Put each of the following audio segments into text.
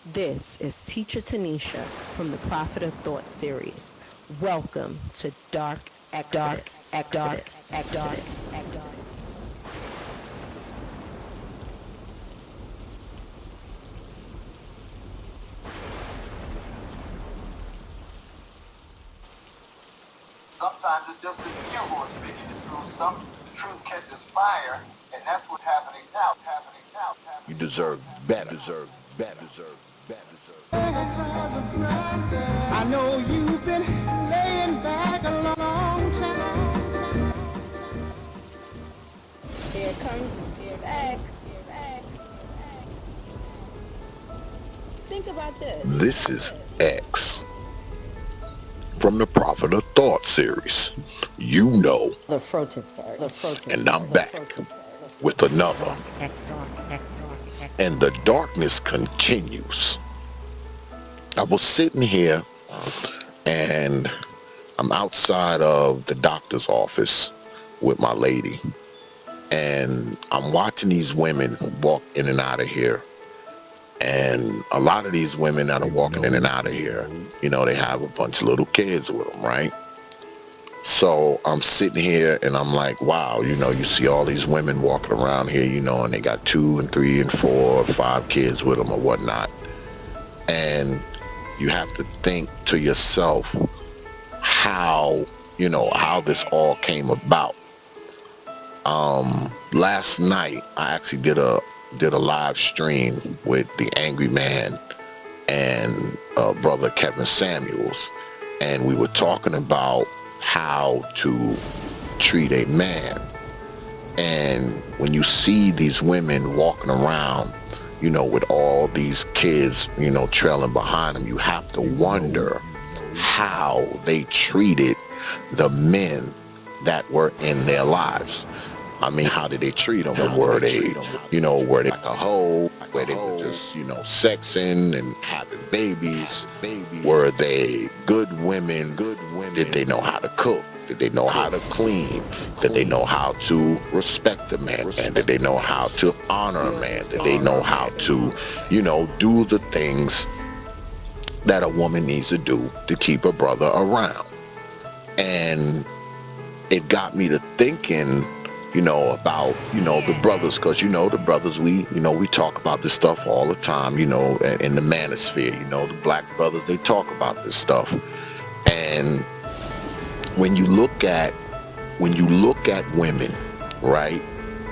This is Teacher Tanisha from the Prophet of Thought series. Welcome to Dark Exodus. Sometimes it's just the few who are speaking the truth. The truth catches fire, and that's what's happening now. You deserve better. I know you've been laying back a long time. Here comes X. Think about this. This is X from the Prophet of Thought series. You know, The Frotist. and I'm back with another. And the darkness continues. I was sitting here and I'm outside of the doctor's office with my lady, and I'm watching these women walk in and out of here. And a lot of these women that are walking in and out of here, you know, they have a bunch of little kids with them, right? So I'm sitting here and I'm like, wow, you know, you see all these women walking around here, you know, and they got 2 and 3 and 4 or 5 kids with them or whatnot. And you have to think to yourself how this all came about. Last night I actually did a live stream with the Angry Man and brother Kevin Samuels, and we were talking about how to treat a man. And when you see these women walking around, you know, with all these kids, you know, trailing behind them, you have to wonder how they treated the men that were in their lives. I mean, how did they treat them? Were they like a hoe? Where they were just, you know, sexing and having babies? Were they good women? Did they know how to cook? Did they know how to clean? Did they know how to respect a man? And did they know how to honor a man? Did they know how to, you know, do the things that a woman needs to do to keep a brother around? And it got me to thinking, you know, about, you know, the brothers, because, you know, the brothers, we talk about this stuff all the time, you know, in the manosphere, you know, the black brothers, they talk about this stuff. And when you look at women, right,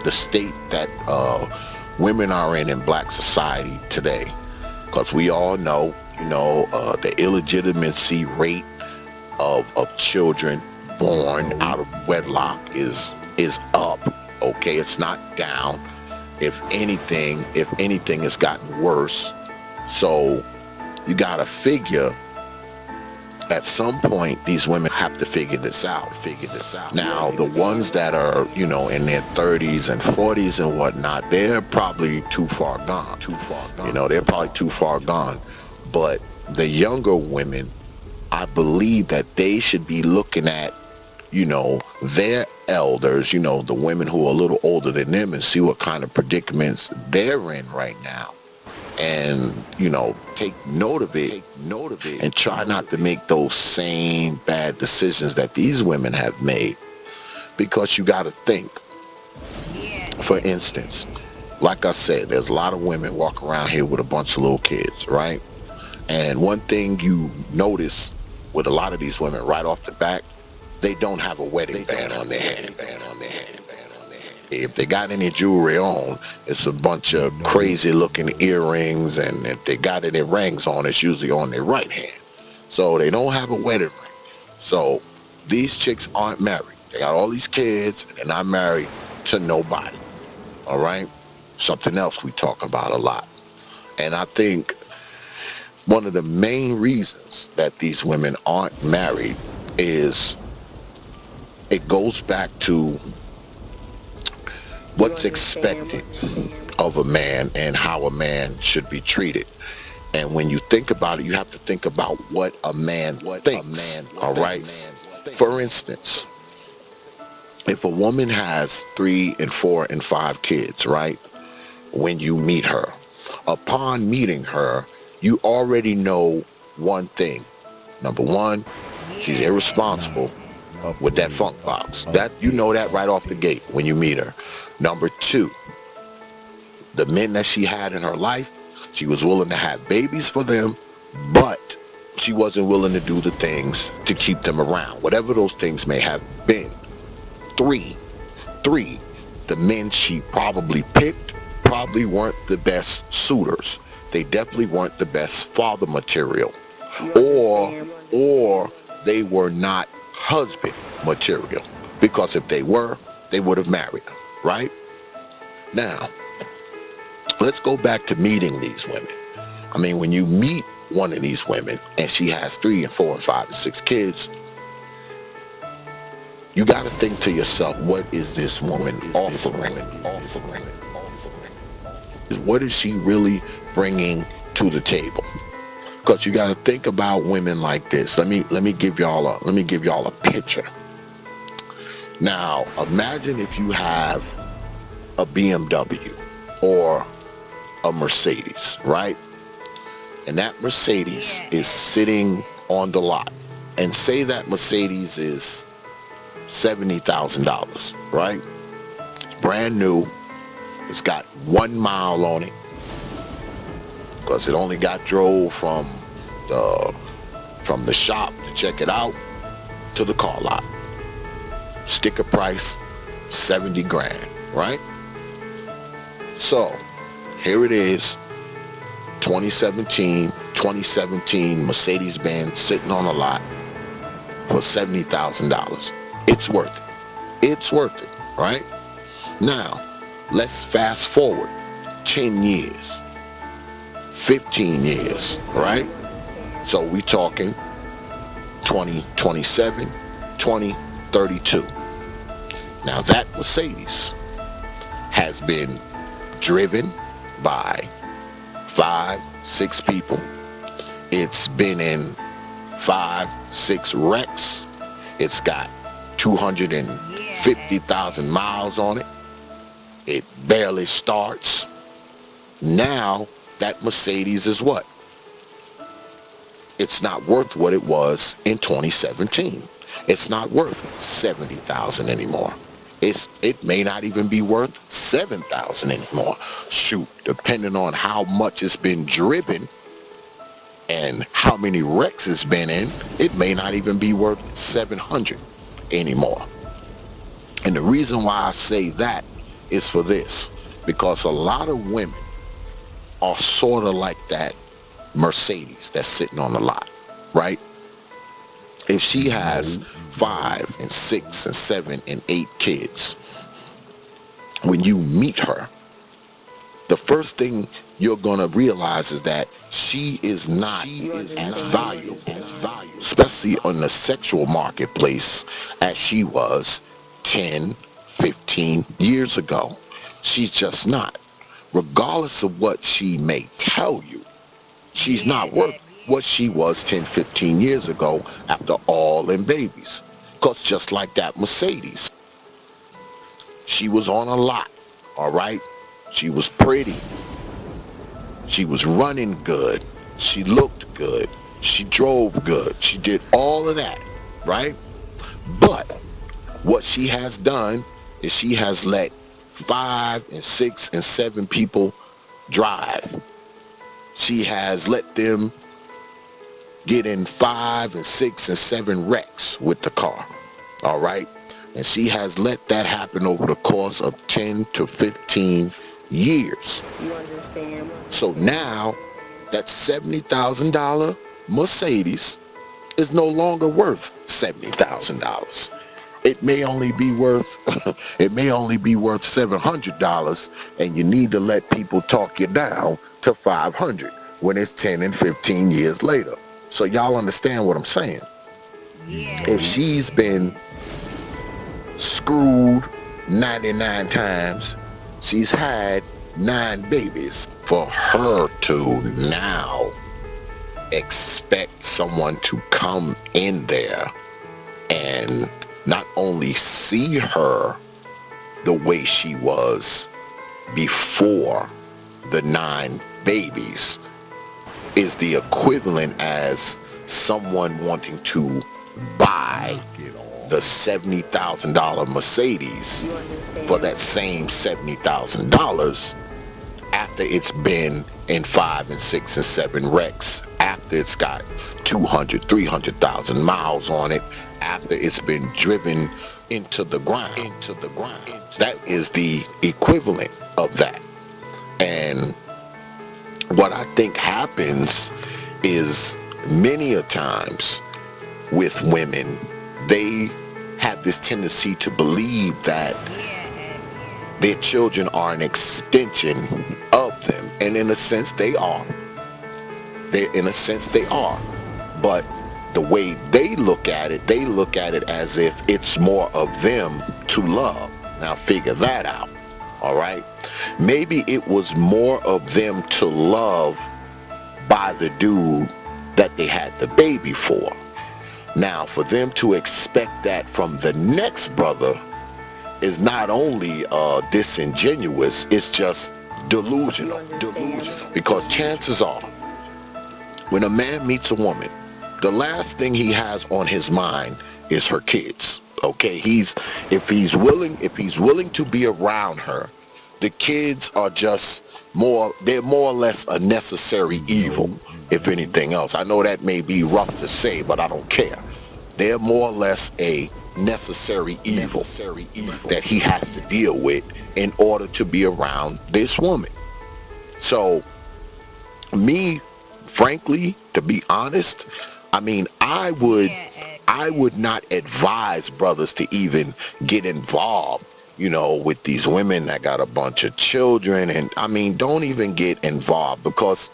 the state that women are in black society today, because we all know, you know, the illegitimacy rate of children born out of wedlock is up. Okay, it's not down. If anything, it's gotten worse. So you gotta figure at some point these women have to figure this out. Now, the ones that are, you know, in their 30s and 40s and whatnot, they're probably too far gone. You know, they're probably too far gone. But the younger women, I believe that they should be looking at, you know, their elders, you know, the women who are a little older than them, and see what kind of predicaments they're in right now. And, you know, take note of it and try not to make those same bad decisions that these women have made. Because you got to think, for instance, like I said, there's a lot of women walking around here with a bunch of little kids, right? And one thing you notice with a lot of these women right off the back, they don't have a wedding band on their hand. If they got any jewelry on, it's a bunch of crazy looking earrings, and if they got any rings on, it's usually on their right hand. So they don't have a wedding ring. So these chicks aren't married. They got all these kids, and they're not married to nobody. All right? Something else we talk about a lot. And I think one of the main reasons that these women aren't married is it goes back to what's expected of a man and how a man should be treated. And when you think about it, you have to think about what a man thinks. All right? For instance, if a woman has 3 and 4 and 5 kids, right? When you meet her, upon meeting her, you already know one thing. Number one, she's irresponsible with that funk box. That you know that right off the gate when you meet her. Number two, the men that she had in her life, she was willing to have babies for them, but she wasn't willing to do the things to keep them around, whatever those things may have been. Three, the men she probably picked probably weren't the best suitors. They definitely weren't the best father material, or they were not husband material, because if they were, they would have married her, right? Now, let's go back to meeting these women. I mean, when you meet one of these women and she has 3 and 4 and 5 and 6 kids, you got to think to yourself, what is this woman offering? What is she really bringing to the table? Because you got to think about women like this. Let me give y'all a picture. Now, imagine if you have a BMW or a Mercedes, right? And that Mercedes is sitting on the lot. And say that Mercedes is $70,000, right? It's brand new. It's got 1 mile on it, because it only got drove from the shop to check it out to the car lot. Sticker price, 70 grand, right? So here it is, 2017 Mercedes-Benz sitting on a lot for $70,000. It's worth it. It's worth it, right? Now, let's fast forward 10 years, 15 years, right? So we talking 2027, 2032. Now that Mercedes has been driven by 5, 6 people. It's been in 5, 6 wrecks. It's got 250,000 miles on it. It barely starts. Now that Mercedes is what? It's not worth what it was in 2017. It's not worth 70,000 anymore. It may not even be worth 7,000 anymore. Shoot, depending on how much it's been driven and how many wrecks it's been in, it may not even be worth 700 anymore. And the reason why I say that is for this, because a lot of women are sort of like that Mercedes that's sitting on the lot, right? If she has 5 and 6 and 7 and 8 kids, when you meet her, the first thing you're going to realize is that she is not as valuable, especially on the sexual marketplace, as she was 10, 15 years ago. She's just not. Regardless of what she may tell you, she's not worth what she was 10, 15 years ago after all them babies. Because just like that Mercedes, she was on a lot, all right? She was pretty. She was running good. She looked good. She drove good. She did all of that, right? But what she has done is she has let 5 and 6 and 7 people drive. She has let them get in 5 and 6 and 7 wrecks with the car, all right? And she has let that happen over the course of 10 to 15 years. You understand? So now that $70,000 Mercedes is no longer worth $70,000. It may only be worth $700, and you need to let people talk you down to 500 when it's 10 and 15 years later. So y'all understand what I'm saying? Yeah. If she's been screwed 99 times, she's had 9 babies. For her to now expect someone to come in there and not only see her the way she was before the 9 babies, is the equivalent as someone wanting to buy the $70,000 Mercedes for that same $70,000 after it's been in 5 and 6 and 7 wrecks, after it's got 200, 300,000 miles on it, after it's been driven into the ground. That is the equivalent of that. And what I think happens is many a times with women, they have this tendency to believe that their children are an extension of them. And in a sense they are. But the way they look at it as if it's more of them to love. Now figure that out. All right. Maybe it was more of them to love by the dude that they had the baby for. Now for them to expect that from the next brother is not only disingenuous, it's just delusional. Because chances are, when a man meets a woman, the last thing he has on his mind is her kids. Okay, if he's willing to be around her, the kids are just they're more or less a necessary evil, if anything else. I know that may be rough to say, but I don't care. They're more or less a necessary evil that he has to deal with in order to be around this woman. So me, frankly, to be honest, I mean, I would not advise brothers to even get involved, with these women that got a bunch of children. And I mean, don't even get involved, because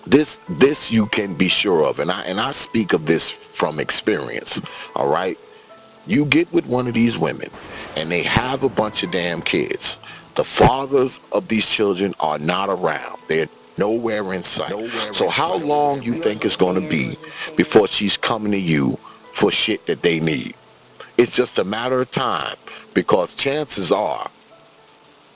this you can be sure of, and I speak of this from experience. All right, you get with one of these women and they have a bunch of damn kids. The fathers of these children are not around. They're nowhere in sight. So how long you think it's going to be before she's coming to you for shit that they need? It's just a matter of time, because chances are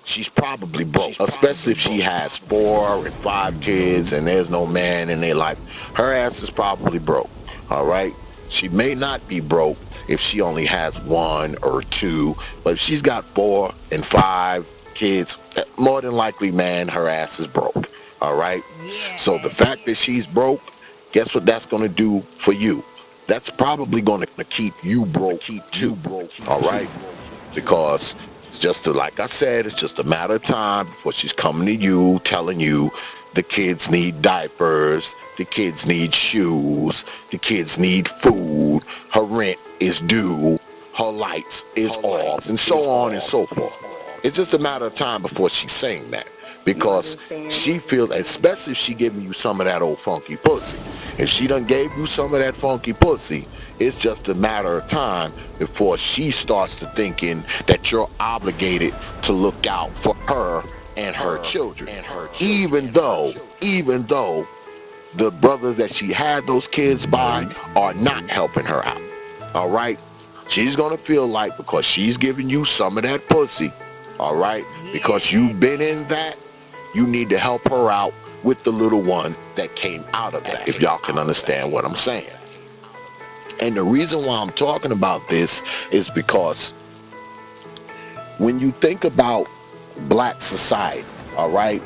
she's probably broke, especially if she has 4 and 5 kids and there's no man in their life. Her ass is probably broke. All right. She may not be broke if she only has 1 or 2, but if she's got 4 and 5 kids, more than likely, man, her ass is broke. All right. So the fact that she's broke, guess what that's going to do for you? That's probably going to keep you broke too. All right. Because it's just like I said, it's just a matter of time before she's coming to you, telling you the kids need diapers, the kids need shoes, the kids need food, her rent is due, her lights is off, and so on and so forth. It's just a matter of time before she's saying that, because she feels, especially if she giving you some of that old funky pussy. If she done gave you some of that funky pussy, it's just a matter of time before she starts to thinking that you're obligated to look out for her and her children. Even though the brothers that she had those kids by are not helping her out. All right? She's going to feel like, because she's giving you some of that pussy, all right, because you've been in that, you need to help her out with the little ones that came out of that, if y'all can understand what I'm saying. And the reason why I'm talking about this is because when you think about black society, all right,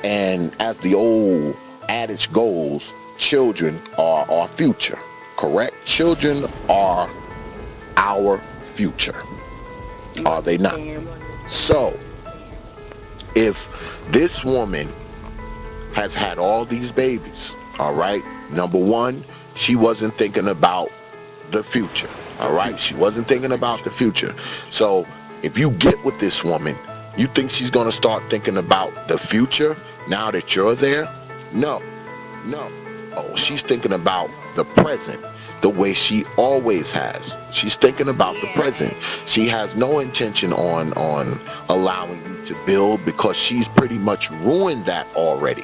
and as the old adage goes, children are our future, correct? Children are our future, are they not? So if this woman has had all these babies, all right, number one, she wasn't thinking about the future. All right, she wasn't thinking about the future. So if you get with this woman, you think she's going to start thinking about the future now that you're there? No. Oh, she's thinking about the present the way she always has. She's thinking about the present. She has no intention on allowing you to build, because she's pretty much ruined that already.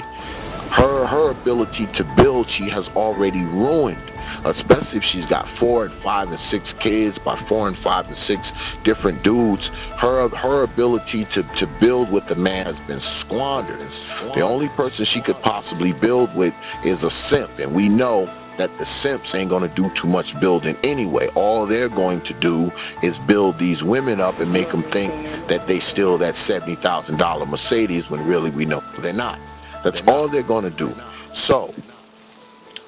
Her ability to build, she has already ruined. especially if she's got 4 and 5 and 6 kids by 4 and 5 and 6 different dudes. Her ability to build with the man has been squandered. The only person she could possibly build with is a simp, and we know that the simps ain't going to do too much building anyway. All they're going to do is build these women up and make them think that they steal that $70,000 Mercedes when really we know they're not. That's all they're going to do. So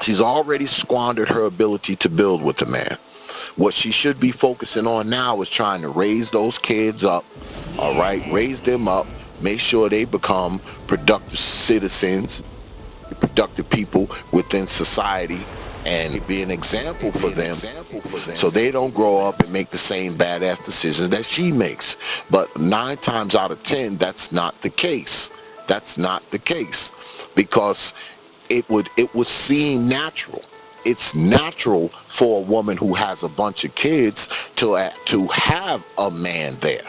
she's already squandered her ability to build with the man. What she should be focusing on now is trying to raise those kids up, all right? Raise them up, make sure they become productive citizens, productive people within society, and be an example for them so they don't grow up and make the same badass decisions that she makes. But 9 times out of 10, that's not the case. That's not the case, because it would seem natural. It's natural for a woman who has a bunch of kids to have a man there.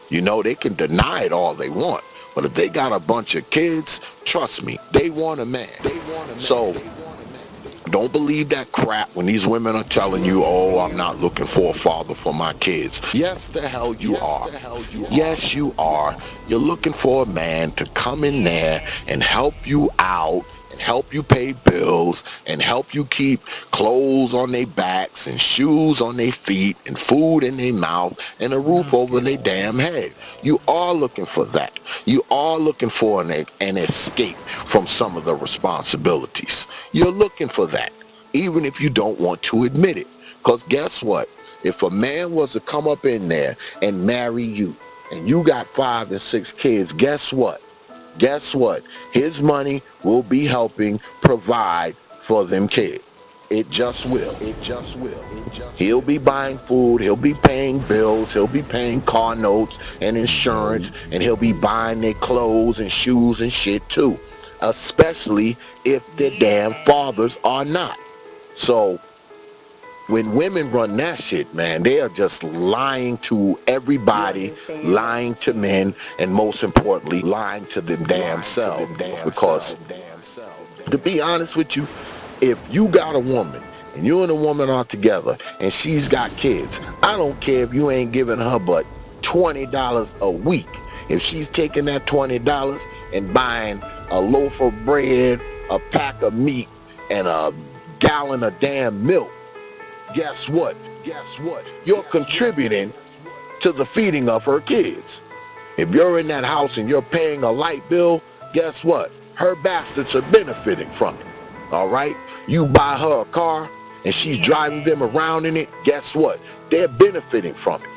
You know, they can deny it all they want, but if they got a bunch of kids, trust me, they want a man. So don't believe that crap when these women are telling you, oh, I'm not looking for a father for my kids. Yes, the hell you are. Yes, you are. You're looking for a man to come in there and help you out, and help you pay bills, and help you keep clothes on their backs and shoes on their feet and food in their mouth and a roof over their damn head. You are looking for that. You are looking for an escape from some of the responsibilities. You're looking for that, even if you don't want to admit it. Because guess what? If a man was to come up in there and marry you, and you got 5 and 6 kids, guess what? Guess what? His money will be helping provide for them kids. It just will. It just will. He'll be buying food. He'll be paying bills. He'll be paying car notes and insurance. And he'll be buying their clothes and shoes and shit too. Especially if their damn fathers are not. So when women run that shit, man, they are just lying to everybody, lying to men, and most importantly, lying to them damn selves. Because to be honest with you, if you got a woman and you and a woman are together and she's got kids, I don't care if you ain't giving her but $20 a week. If she's taking that $20 and buying a loaf of bread, a pack of meat, and a gallon of damn milk, guess what? You're contributing to the feeding of her kids. If you're in that house and you're paying a light bill, guess what? Her bastards are benefiting from it. All right? You buy her a car and she's driving them around in it, guess what? They're benefiting from it.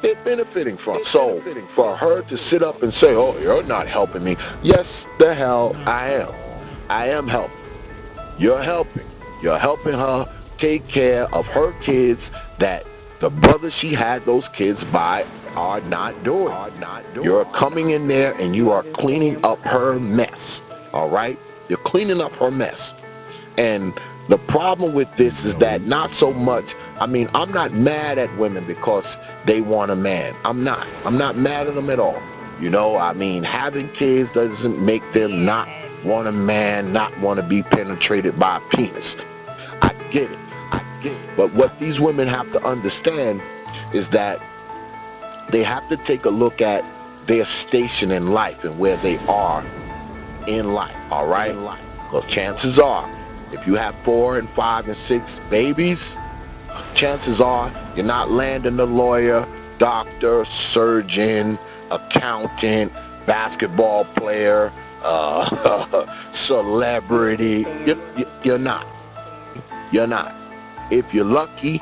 They're benefiting from it. So for her to sit up and say, oh, you're not helping me. Yes, the hell I am. I am helping. You're helping. You're helping her take care of her kids that the brothers she had those kids by are not doing. You're coming in there and you are cleaning up her mess. All right? You're cleaning up her mess. And the problem with this is that not so much, I mean, I'm not mad at women because they want a man. I'm not mad at them at all. You know, I mean, having kids doesn't make them not want a man, not want to be penetrated by a penis. I get it. But what these women have to understand is that they have to take a look at their station in life and where they are in life, all right? Because chances are, if you have 4 and 5 and 6 babies, chances are you're not landing a lawyer, doctor, surgeon, accountant, basketball player, celebrity. You're not. You're not. If you're lucky,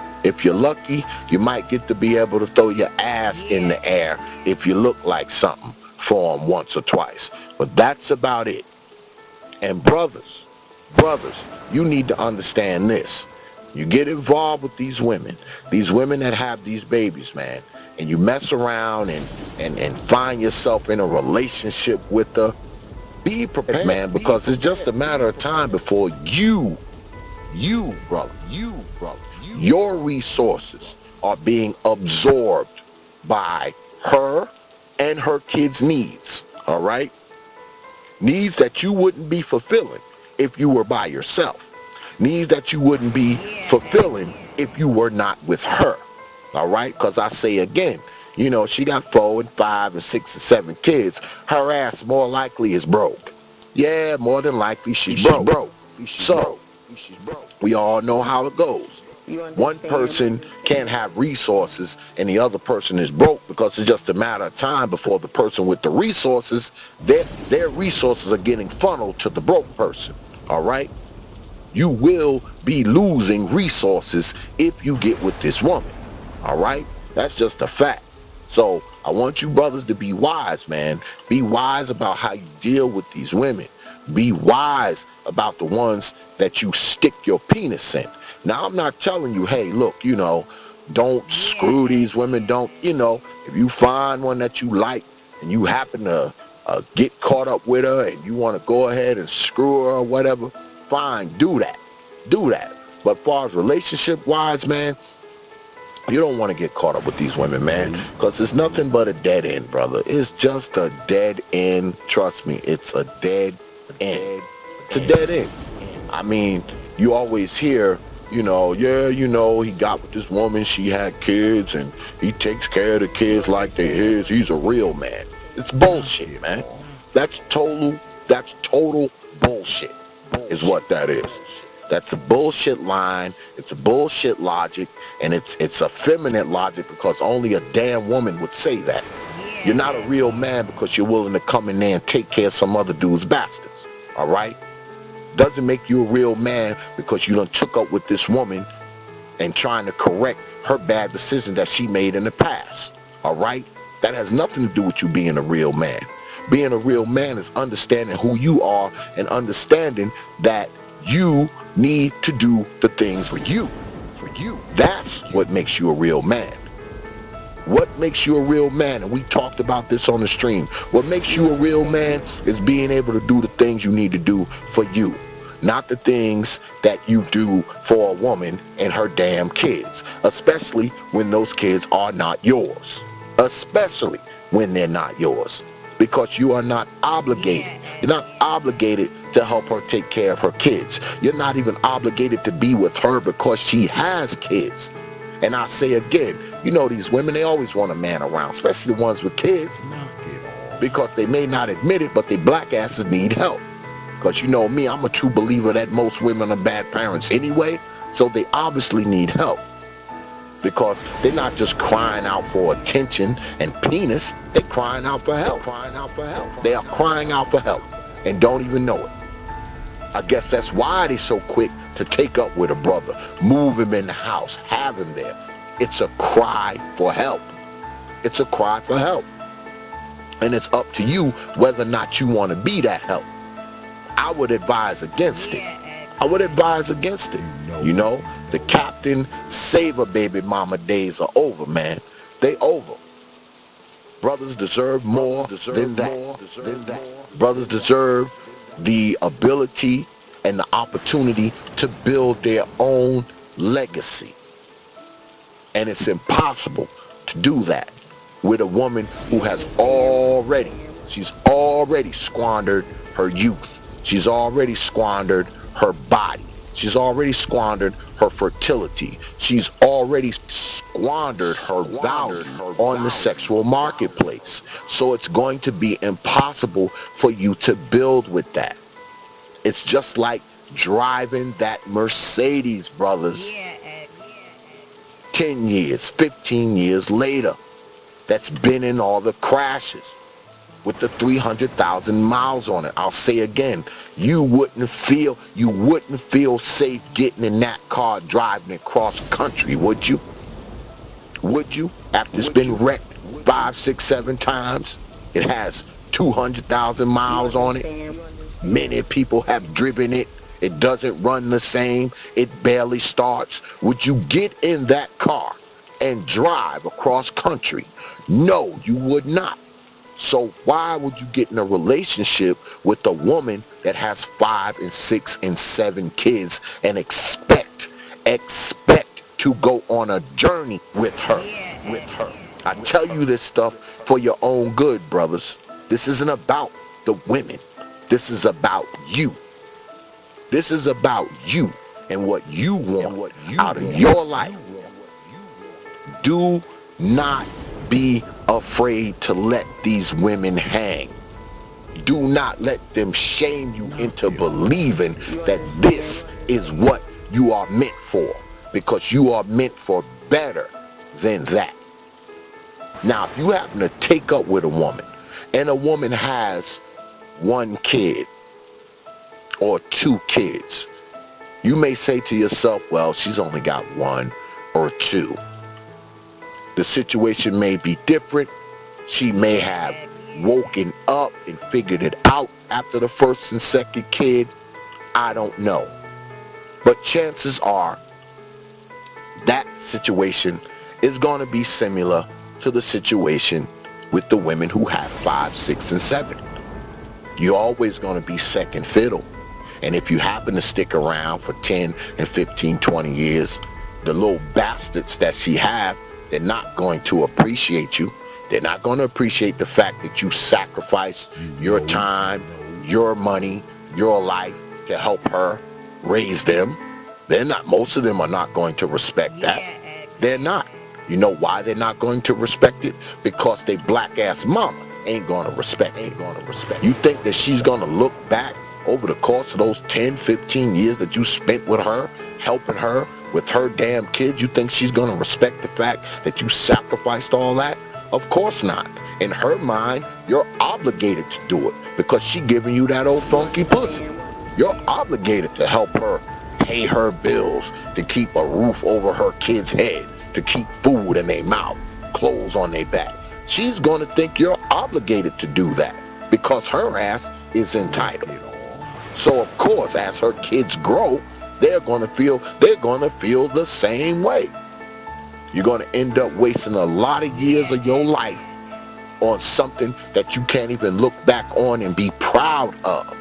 you might get to be able to throw your ass in the air if you look like something for them once or twice. But that's about it. And brothers, you need to understand this. You get involved with these women that have these babies, man, and you mess around and find yourself in a relationship with her, be prepared, man, because it's just a matter of time before you, brother, your resources are being absorbed by her and her kids' needs, all right? Needs that you wouldn't be fulfilling if you were by yourself. needs that you wouldn't be fulfilling if you were not with her. All right, because I say again, she got 4 and 5 and 6 and 7 kids. Her ass more likely is broke. Yeah, more than likely she's broke. So we all know how it goes. One person can't have resources and the other person is broke, because it's just a matter of time before the person with the resources, their resources are getting funneled to the broke person. All right, you will be losing resources if you get with this woman. All right, that's just a fact. So I want you brothers to be wise, man. Be wise about how you deal with these women. Be wise about the ones that you stick your penis in. Now, I'm not telling you, hey, look, don't screw these women. Don't, if you find one that you like and you happen to get caught up with her and you want to go ahead and screw her or whatever, fine, do that. But as far as relationship wise, man, you don't want to get caught up with these women, man, because it's nothing but a dead end, brother. It's just a dead end. Trust me, it's a dead end. It's a dead end. I mean, you always hear, he got with this woman, she had kids, and he takes care of the kids like they're his. He's a real man. It's bullshit, man. That's total bullshit is what that is. That's a bullshit line. It's a bullshit logic, and it's a feminine logic, because only a damn woman would say that. You're not a real man because you're willing to come in there and take care of some other dude's bastards. All right? Doesn't make you a real man because you done took up with this woman and trying to correct her bad decisions that she made in the past. All right? That has nothing to do with you being a real man. Being a real man is understanding who you are and understanding that you need to do the things for you. That's what makes you a real man. What makes you a real man? And we talked about this on the stream. What makes you a real man is being able to do the things you need to do for you, not the things that you do for a woman and her damn kids, especially when those kids are not yours. Especially when they're not yours. Because you are not obligated. You're not obligated to help her take care of her kids. You're not even obligated to be with her because she has kids. And I say again, these women, they always want a man around, especially the ones with kids, because they may not admit it, but they black asses need help. Because me, I'm a true believer that most women are bad parents anyway, so they obviously need help. Because they're not just crying out for attention and penis, they're crying out for help. They are crying out for help and don't even know it. I guess that's why they're so quick to take up with a brother, move him in the house, have him there. It's a cry for help. It's a cry for help. And it's up to you whether or not you want to be that help. I would advise against it. The Captain Saver baby mama days are over, man. They over. Brothers deserve more than that. Brothers deserve the ability and the opportunity to build their own legacy. And it's impossible to do that with a woman who has already squandered her youth. She's already squandered her body. She's already squandered her fertility. She's already squandered her value on the sexual marketplace. So it's going to be impossible for you to build with that. It's just like driving that Mercedes, brothers. 10 years, 15 years later, that's been in all the crashes with the 300,000 miles on it. I'll say again, you wouldn't feel safe getting in that car driving it cross country, would you? Would you? After it's been wrecked 5, 6, 7 times, it has 200,000 miles on it. Many people have driven it. It doesn't run the same. It barely starts. Would you get in that car and drive across country? No, you would not. So why would you get in a relationship with a woman that has 5 and 6 and 7 kids and expect to go on a journey with her? I tell you this stuff for your own good, brothers. This isn't about the women. This is about you. This is about you. and what you want out of your life. Do not be afraid to let these women hang. Do not let them shame you into believing that this is what you are meant for, because you are meant for better than that. Now, if you happen to take up with a woman and a woman has one kid or two kids, you may say to yourself, well, she's only got one or two. The situation may be different. She may have woken up and figured it out after the first and second kid. I don't know. But chances are that situation is going to be similar to the situation with the women who have 5, 6, and 7. You're always going to be second fiddle. And if you happen to stick around for 10 and 15, 20 years, the little bastards that she have, they're not going to appreciate you. They're not going to appreciate the fact that you sacrificed your time, your money, your life to help her raise them. Most of them are not going to respect that. They're not. You know why they're not going to respect it? Because they black ass mama ain't going to respect it. You think that she's going to look back over the course of those 10, 15 years that you spent with her, helping her with her damn kids? You think she's going to respect the fact that you sacrificed all that? Of course not. In her mind, you're obligated to do it because she giving you that old funky pussy. You're obligated to help her pay her bills, to keep a roof over her kid's head, to keep food in their mouth, clothes on their back. She's going to think you're obligated to do that because her ass is entitled. So of course, as her kids grow, they're going to feel the same way. You're going to end up wasting a lot of years of your life on something that you can't even look back on and be proud of.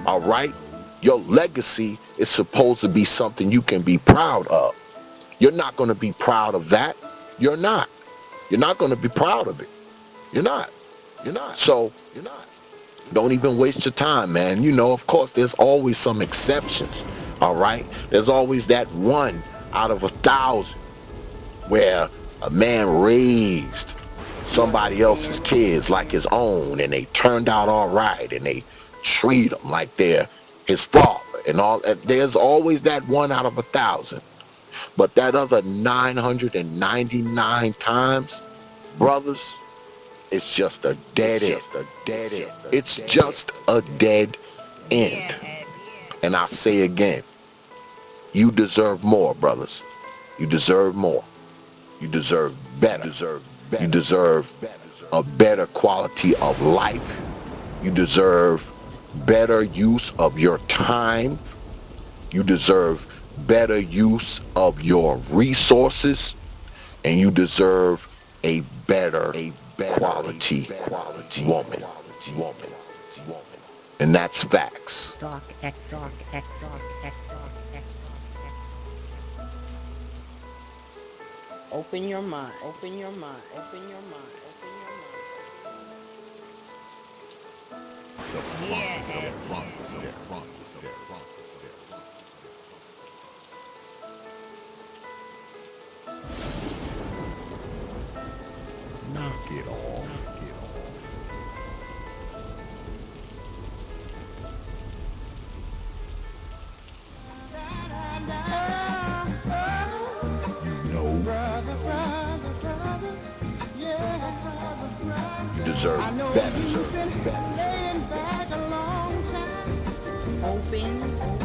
All right? Your legacy is supposed to be something you can be proud of. You're not going to be proud of that. You're not. You're not going to be proud of it. You're not. So, don't even waste your time, man. You know, of course, there's always some exceptions. All right? There's always that one out of 1,000 where a man raised somebody else's kids like his own, and they turned out all right, and they treat him like they're his father and all. There's always that one out of 1,000. But that other 999 times, brothers, it's just a dead end. It's just a dead end. And I say again, you deserve more, brothers. You deserve more. You deserve better. You deserve a better quality of life. You deserve better use of your time. You deserve better use of your resources. And you deserve a better quality woman. And that's facts. Open your mind. Open your mind. Open your mind. Open your mind. Knock it off. You deserve better. Open your mind.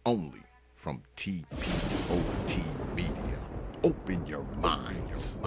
Only from TPOT Media. Open your minds.